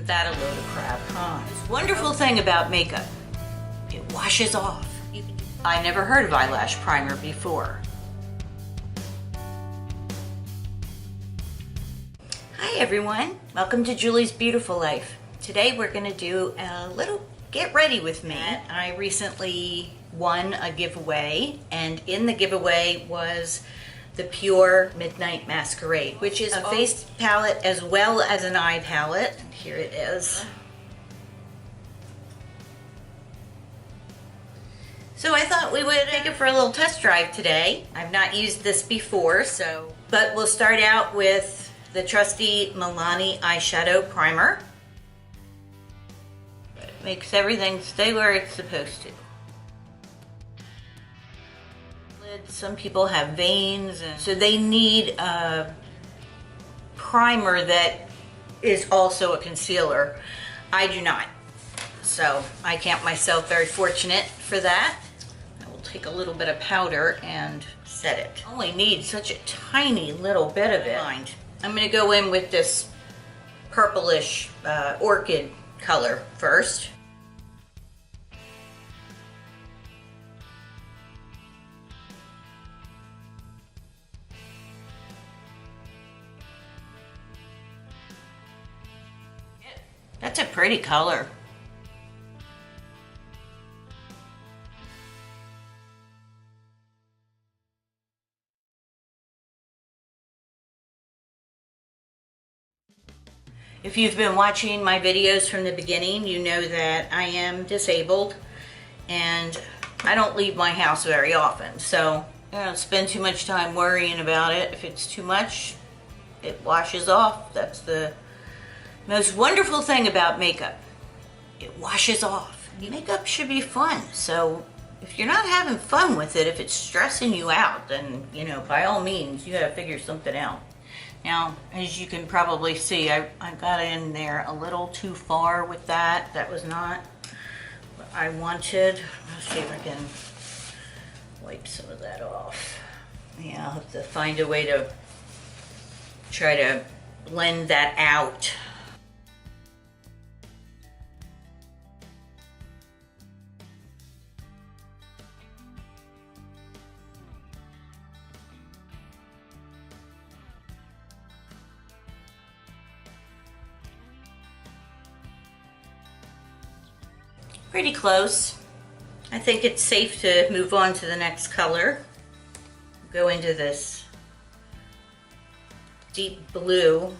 Isn't that a load of crap, huh? This wonderful thing about makeup, it washes off. I never heard of eyelash primer before. Hi everyone, welcome to Julie's Beautiful Life. Today we're going to do a little get ready with me. I recently won a giveaway, and in the giveaway was the Pure Midnight Masquerade, which is a face palette as well as an eye palette. And here it is. So I thought we would take it for a little test drive today. I've not used this before, but we'll start out with the trusty Milani eyeshadow primer. It makes everything stay where it's supposed to. Some people have veins, and so they need a primer that is also a concealer. I do not, so I count myself very fortunate for that. I will take a little bit of powder and set it. I only need such a tiny little bit of it. I'm going to go in with this purplish orchid color first. That's a pretty color. If you've been watching my videos from the beginning, you know that I am disabled and I don't leave my house very often. So I don't spend too much time worrying about it. If it's too much, it washes off. That's the most wonderful thing about makeup. It washes off. Makeup should be fun. So if you're not having fun with it, if it's stressing you out, then, you know, by all means, you gotta figure something out. Now, as you can probably see, I got in there a little too far with that. That was not what I wanted. Let's see if I can wipe some of that off. Yeah, I'll have to find a way to try to blend that out. Pretty close. I think it's safe to move on to the next color. Go into this deep blue.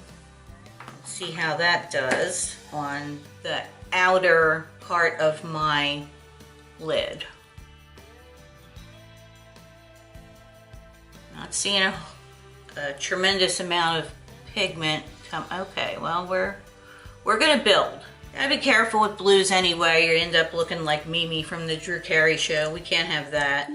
See how that does on the outer part of my lid. Not seeing a tremendous amount of pigment come. Okay, well we're gonna build. Gotta be careful with blues anyway. You end up looking like Mimi from the Drew Carey show. We can't have that.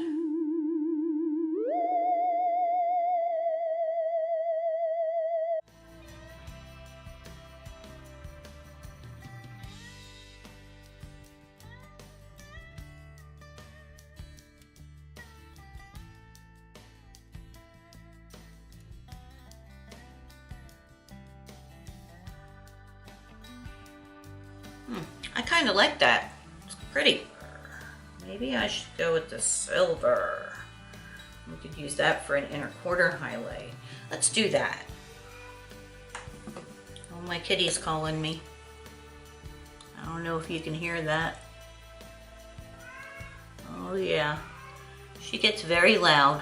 I kind of like that. It's pretty. Maybe I should go with the silver. We could use that for an inner quarter highlight. Let's do that. Oh, my kitty's calling me. I don't know if you can hear that. Oh yeah. She gets very loud.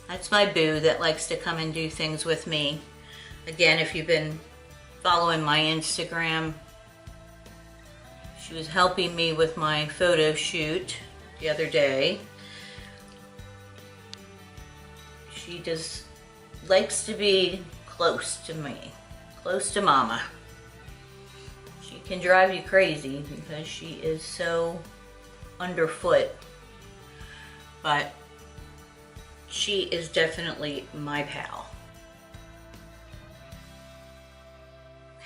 That's my boo that likes to come and do things with me. Again, if you've been following my Instagram, she was helping me with my photo shoot the other day. She just likes to be close to me, close to mama. She can drive you crazy because she is so underfoot, but she is definitely my pal.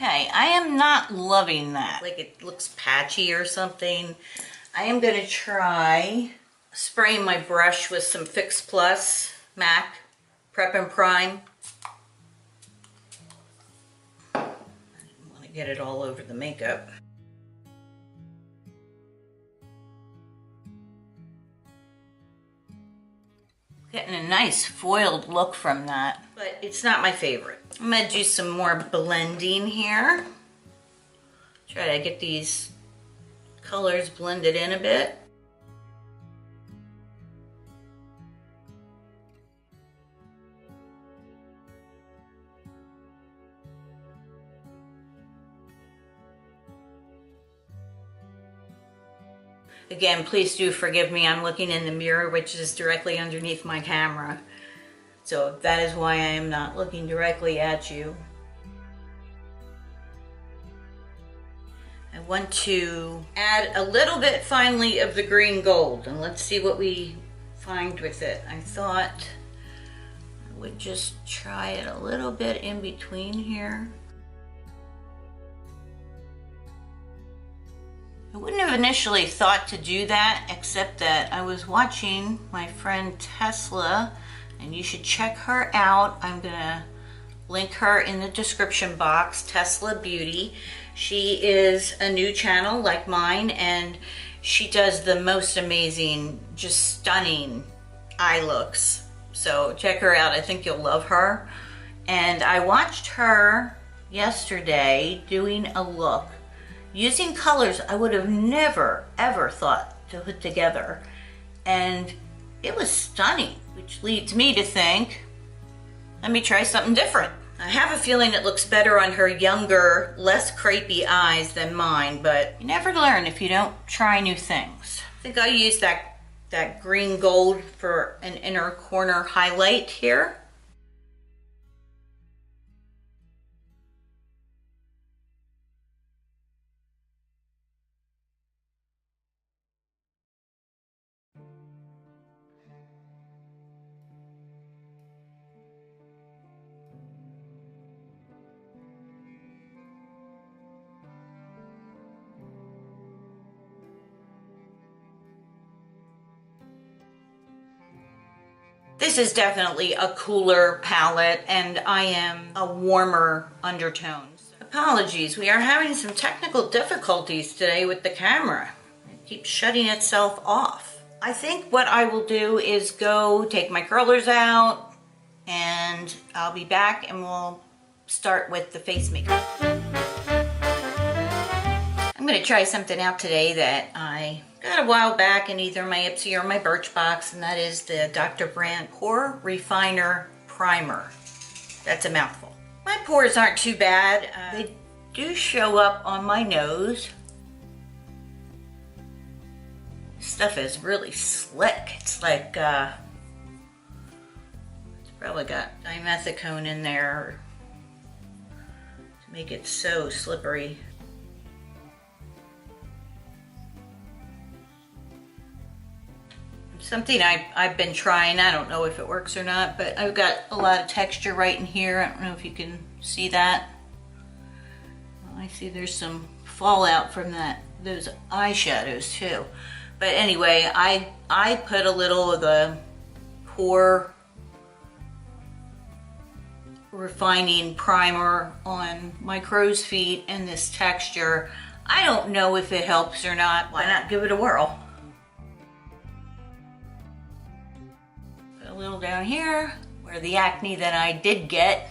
Okay, I am not loving that. Like it looks patchy or something. I am gonna try spraying my brush with some Fix Plus MAC Prep and Prime. get it all over the makeup. Getting a nice foiled look from that, but it's not my favorite. I'm gonna do some more blending here. Try to get these colors blended in a bit. Again, please do forgive me. I'm looking in the mirror, which is directly underneath my camera. So that is why I am not looking directly at you. I want to add a little bit finally of the green gold, and let's see what we find with it. I thought I would just try it a little bit in between here. I wouldn't have initially thought to do that, except that I was watching my friend Tesla, and you should check her out. I'm gonna link her in the description box, Tesla Beauty. She is a new channel like mine, and she does the most amazing, just stunning eye looks. So check her out, I think you'll love her. And I watched her yesterday doing a look using colors I would have never ever thought to put together, and it was stunning, which leads me to think, let me try something different. I have a feeling it looks better on her younger, less crepey eyes than mine, but you never learn if you don't try new things. I think I used that green gold for an inner corner highlight here. This is definitely a cooler palette, and I am a warmer undertones. Apologies, we are having some technical difficulties today with the camera. It keeps shutting itself off. I think what I will do is go take my curlers out, and I'll be back and we'll start with the face makeup. I'm gonna try something out today that I got a while back in either my Ipsy or my Birchbox, and that is the Dr. Brandt Pore Refiner Primer. That's a mouthful. My pores aren't too bad. They do show up on my nose. Stuff is really slick. It's like, it's probably got dimethicone in there to make it so slippery. Something I've been trying, I don't know if it works or not, but I've got a lot of texture right in here. I don't know if you can see that. I see there's some fallout from those eyeshadows too. But anyway, I put a little of the Pore Refining Primer on my crow's feet in this texture. I don't know if it helps or not. Why not give it a whirl? Put a little down here where the acne that I did get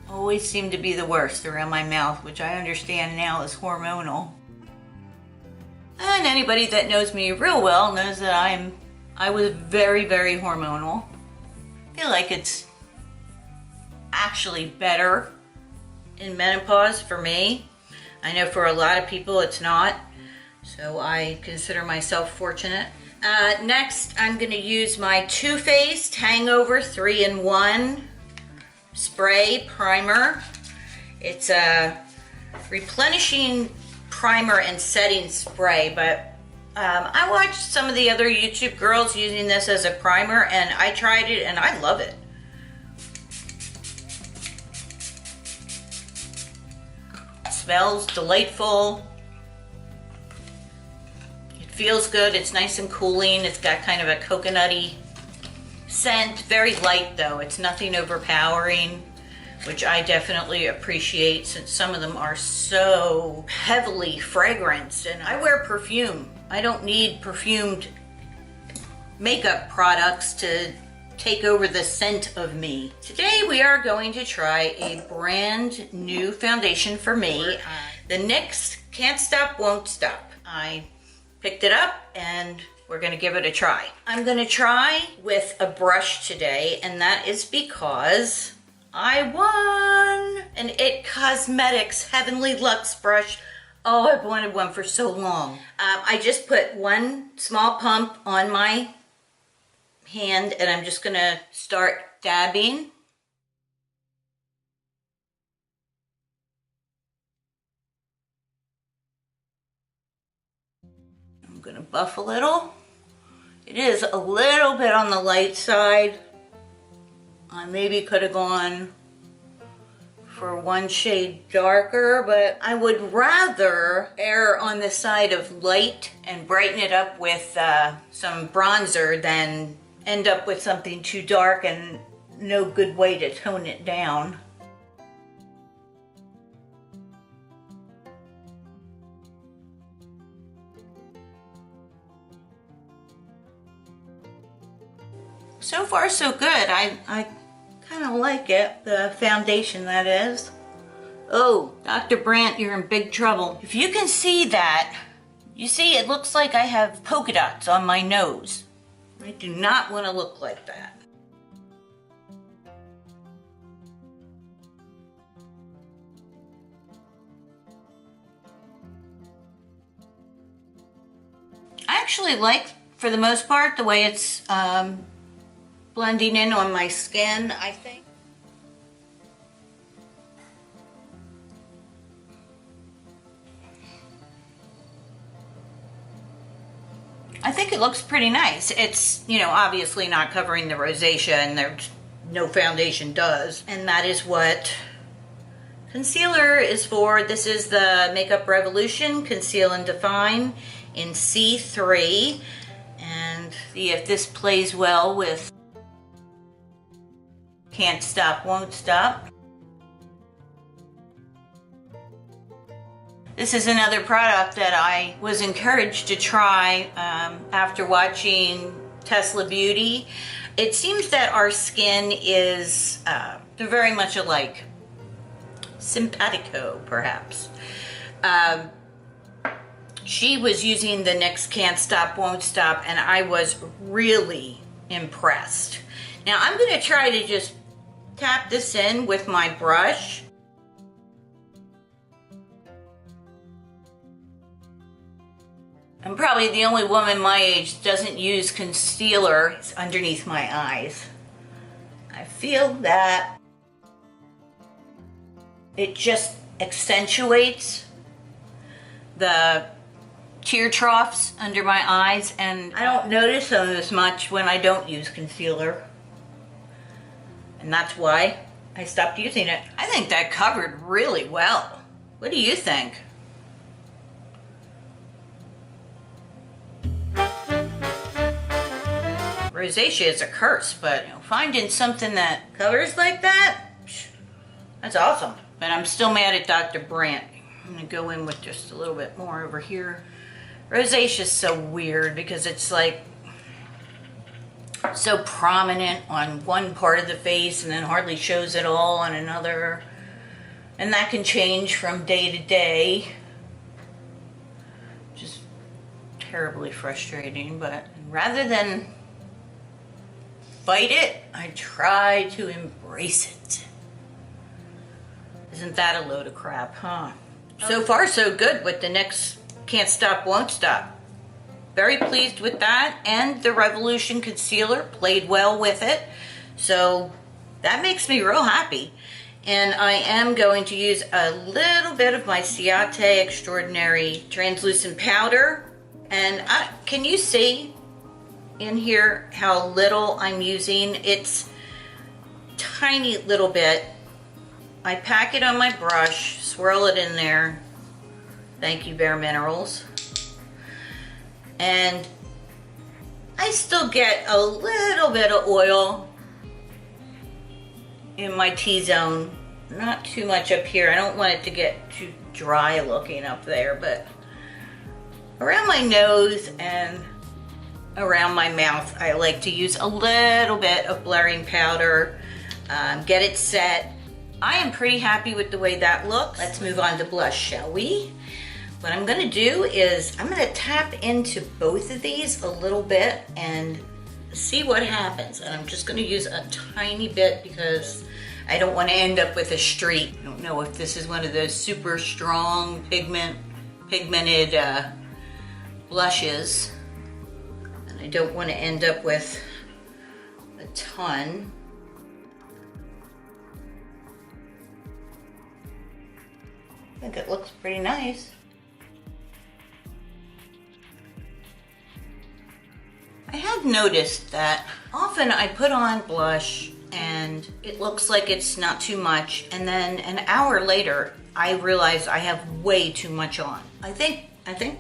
always seemed to be the worst, around my mouth, which I understand now is hormonal. And anybody that knows me real well knows that I was very, very hormonal. I feel like it's actually better in menopause for me. I know for a lot of people it's not, so I consider myself fortunate. Next, I'm going to use my Faced Hangover 3-in-1 spray primer. It's a replenishing primer and setting spray, but I watched some of the other YouTube girls using this as a primer, and I tried it and I love it. It smells delightful. It feels good. It's nice and cooling. It's got kind of a coconutty scent. Very light though. It's nothing overpowering. which I definitely appreciate since some of them are so heavily fragranced. And I wear perfume. I don't need perfumed makeup products to take over the scent of me. Today we are going to try a brand new foundation for me, the NYX Can't Stop, Won't Stop. I picked it up and we're gonna give it a try. I'm gonna try with a brush today, and that is because I won an IT Cosmetics Heavenly Luxe brush. Oh, I've wanted one for so long. I just put one small pump on my hand and I'm just gonna start dabbing. I'm gonna buff a little. It is a little bit on the light side. I maybe could have gone for one shade darker, but I would rather err on the side of light and brighten it up with some bronzer than end up with something too dark and no good way to tone it down. So far so good. I kind of like it, the foundation that is. Oh, Dr. Brandt, you're in big trouble. If you can see that, you see it looks like I have polka dots on my nose. I do not want to look like that. I actually like, for the most part, the way it's blending in on my skin, I think. I think it looks pretty nice. It's, you know, obviously not covering the rosacea, and there's no foundation does. And that is what concealer is for. This is the Makeup Revolution Conceal and Define in C3. And see if this plays well with Can't Stop, Won't Stop. This is another product that I was encouraged to try after watching Tesla Beauty. It seems that our skin is they're very much alike. Simpatico, perhaps. She was using the NYX Can't Stop, Won't Stop, and I was really impressed. Now I'm going to try to just tap this in with my brush. I'm probably the only woman my age that doesn't use concealer underneath my eyes. I feel that it just accentuates the tear troughs under my eyes, and I don't notice them as much when I don't use concealer. And that's why I stopped using it. I think that covered really well. What do you think? Rosacea is a curse, but you know, finding something that covers like that, that's awesome. But I'm still mad at Dr. Brandt. I'm gonna go in with just a little bit more over here. Rosacea is so weird because it's like so prominent on one part of the face and then hardly shows at all on another. And that can change from day to day. Just terribly frustrating, but rather than fight it, I try to embrace it. Isn't that a load of crap, huh? So far so good with the NYX Can't Stop, Won't Stop. Very pleased with that, and the Revolution Concealer played well with it. So that makes me real happy. And I am going to use a little bit of my Ciate Extraordinary Translucent Powder. And can you see in here how little I'm using? It's tiny little bit. I pack it on my brush, swirl it in there. Thank you, Bare Minerals. And I still get a little bit of oil in my T-zone, not too much up here. I don't want it to get too dry looking up there, but around my nose and around my mouth, I like to use a little bit of blurring powder, get it set. I am pretty happy with the way that looks. Let's move on to blush, shall we? What I'm gonna do is I'm gonna tap into both of these a little bit and see what happens. And I'm just gonna use a tiny bit because I don't wanna end up with a streak. I don't know if this is one of those super strong pigmented blushes. And I don't wanna end up with a ton. I think it looks pretty nice. I have noticed that often I put on blush and it looks like it's not too much, and then an hour later I realize I have way too much on. I think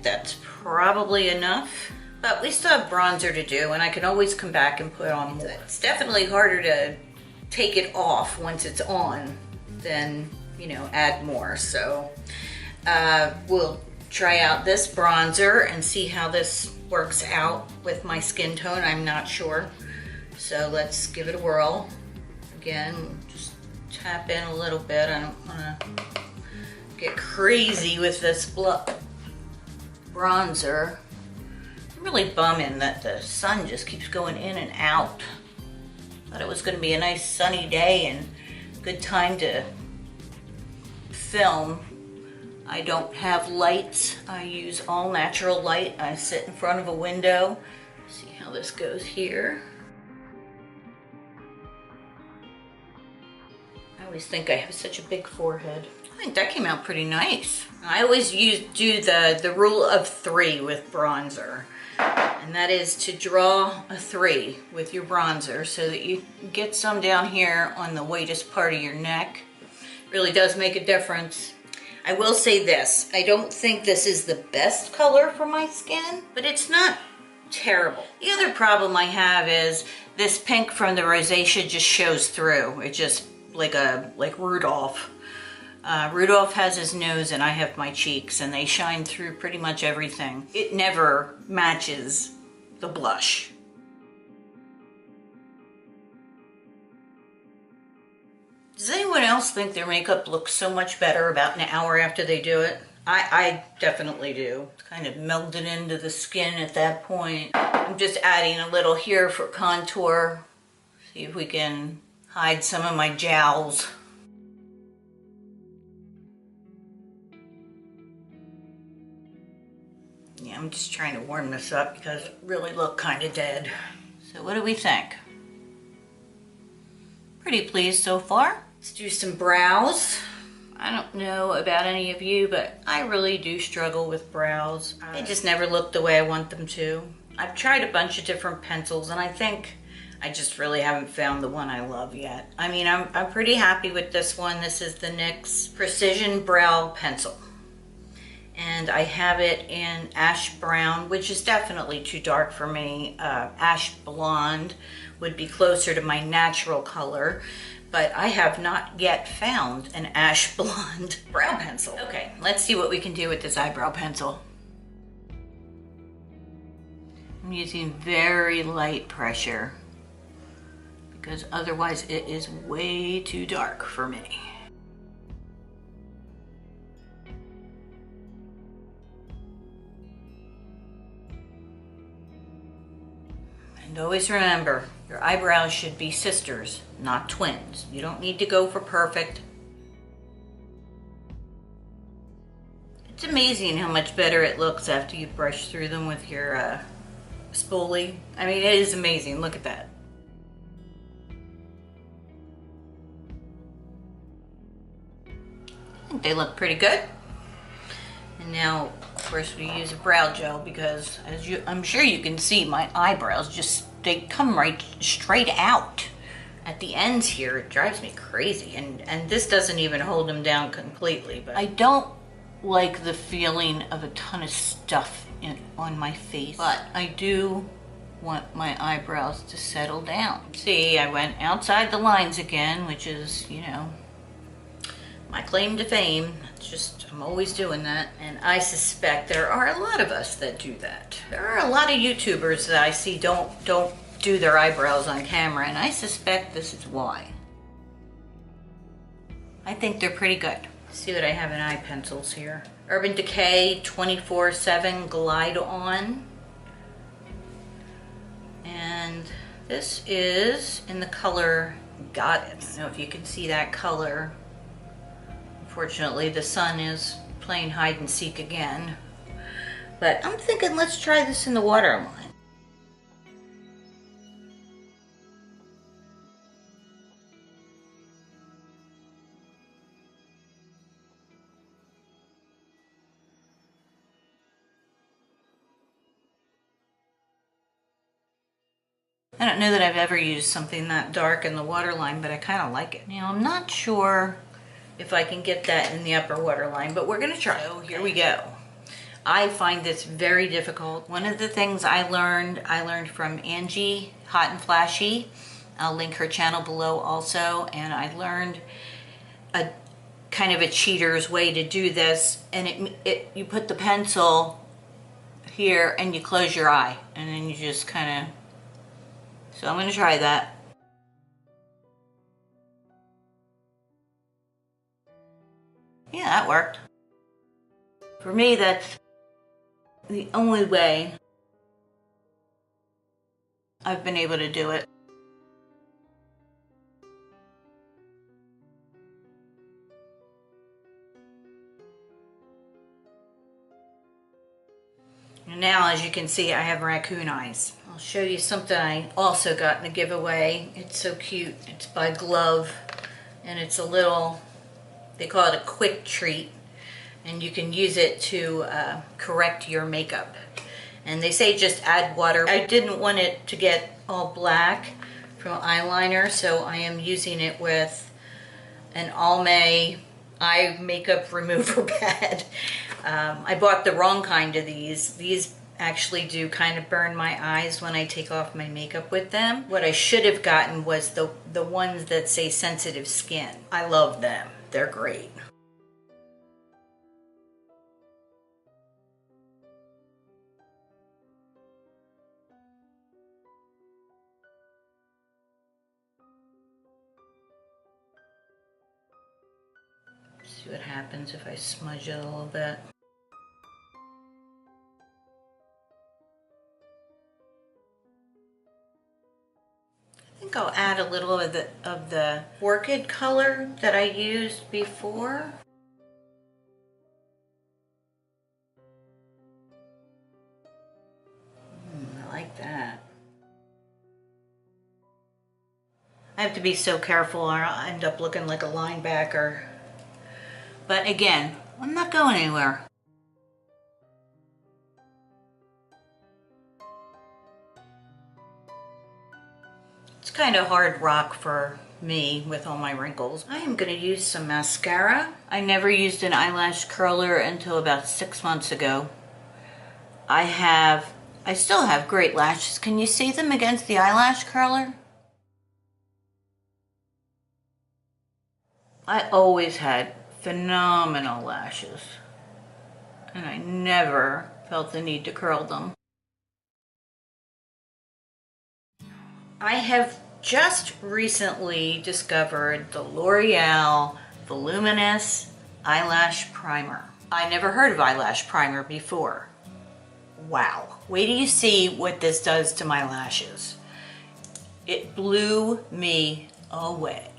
that's probably enough, but we still have bronzer to do and I can always come back and put on more. It's definitely harder to take it off once it's on than, you know, add more. So we'll try out this bronzer and see how this works out with my skin tone. I'm not sure. So let's give it a whirl. Again, just tap in a little bit. I don't want to get crazy with this bronzer. I'm really bumming that the sun just keeps going in and out. Thought it was going to be a nice sunny day and good time to film. I don't have lights. I use all natural light. I sit in front of a window. See how this goes here. I always think I have such a big forehead. I think that came out pretty nice. I always do the rule of 3 with bronzer. And that is to draw a 3 with your bronzer so that you get some down here on the whitest part of your neck. Really does make a difference. I will say this, I don't think this is the best color for my skin, but it's not terrible. The other problem I have is this pink from the rosacea just shows through. It's just like Rudolph. Rudolph has his nose and I have my cheeks, and they shine through pretty much everything. It never matches the blush. Does anyone else think their makeup looks so much better about an hour after they do it? I definitely do. It's kind of melded into the skin at that point. I'm just adding a little here for contour. See if we can hide some of my jowls. Yeah, I'm just trying to warm this up because it really looked kind of dead. So what do we think? Pretty pleased so far. Let's do some brows. I don't know about any of you, but I really do struggle with brows. They just never look the way I want them to. I've tried a bunch of different pencils and I think I just really haven't found the one I love yet. I mean, I'm pretty happy with this one. This is the NYX Precision Brow Pencil. And I have it in ash brown, which is definitely too dark for me. Ash blonde would be closer to my natural color, but I have not yet found an ash blonde brow pencil. Okay, let's see what we can do with this eyebrow pencil. I'm using very light pressure because otherwise it is way too dark for me. And always remember, your eyebrows should be sisters, not twins. You don't need to go for perfect. It's amazing how much better it looks after you brush through them with your spoolie. I mean, it is amazing. Look at that. I think they look pretty good. And now, of course, we use a brow gel because, as I'm sure you can see, my eyebrows they come right straight out at the ends here. It drives me crazy, and this doesn't even hold them down completely. But I don't like the feeling of a ton of stuff on my face, but I do want my eyebrows to settle down. See, I went outside the lines again, which is, you know, my claim to fame. It's just, I'm always doing that. And I suspect there are a lot of us that do that. There are a lot of YouTubers that I see don't do their eyebrows on camera, and I suspect this is why. I think they're pretty good. Let's see what I have in eye pencils here. Urban Decay 24/7 Glide On. And this is in the color Goddess. I don't know if you can see that color. Unfortunately, the sun is playing hide and seek again. But I'm thinking let's try this in the waterline. I don't know that I've ever used something that dark in the waterline, but I kind of like it. Now, I'm not sure if I can get that in the upper waterline, but we're gonna try. So here we go. I find this very difficult. One of the things I learned from Angie, HotandFlashy. I'll link her channel below also, and I learned a kind of a cheater's way to do this, and you put the pencil here and you close your eye, and then you just kind of, so I'm going to try that. Yeah, that worked. For me, that's the only way I've been able to do it. And now, as you can see, I have raccoon eyes. I'll show you something I also got in a giveaway. It's so cute. It's by Glove, and it's a little, they call it a quick treat, and you can use it to correct your makeup. And they say just add water. I didn't want it to get all black from eyeliner, so I am using it with an Almay eye makeup remover pad. I bought the wrong kind of these. These actually do kind of burn my eyes when I take off my makeup with them. What I should have gotten was the ones that say sensitive skin. I love them. They're great. See what happens if I smudge it a little bit. I think I'll add a little of the orchid color that I used before. I like that. I have to be so careful or I'll end up looking like a linebacker. But again, I'm not going anywhere. It's kind of hard rock for me with all my wrinkles. I am going to use some mascara. I never used an eyelash curler until about 6 months ago. I still have great lashes. Can you see them against the eyelash curler? I always had phenomenal lashes, and I never felt the need to curl them. I have just recently discovered the Loreal Voluminous Eyelash Primer. I never heard of eyelash primer before. Wow. Wait till you see what this does to my lashes. It blew me away.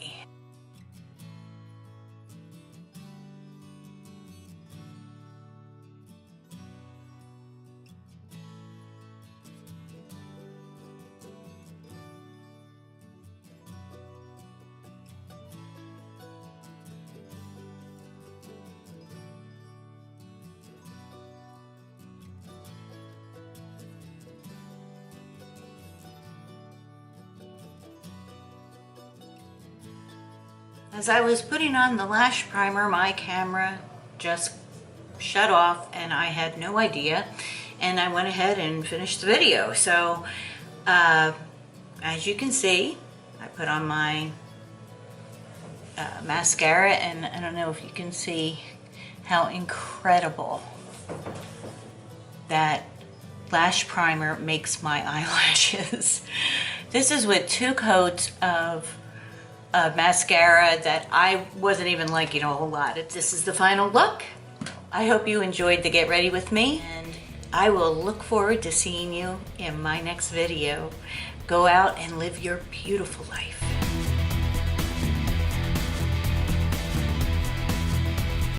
As I was putting on the lash primer, my camera just shut off and I had no idea, and I went ahead and finished the video. So as you can see, I put on my mascara, and I don't know if you can see how incredible that lash primer makes my eyelashes. This is with 2 coats of mascara that I wasn't even liking a whole lot. This is the final look. I hope you enjoyed the Get Ready With Me, and I will look forward to seeing you in my next video. Go out and live your beautiful life.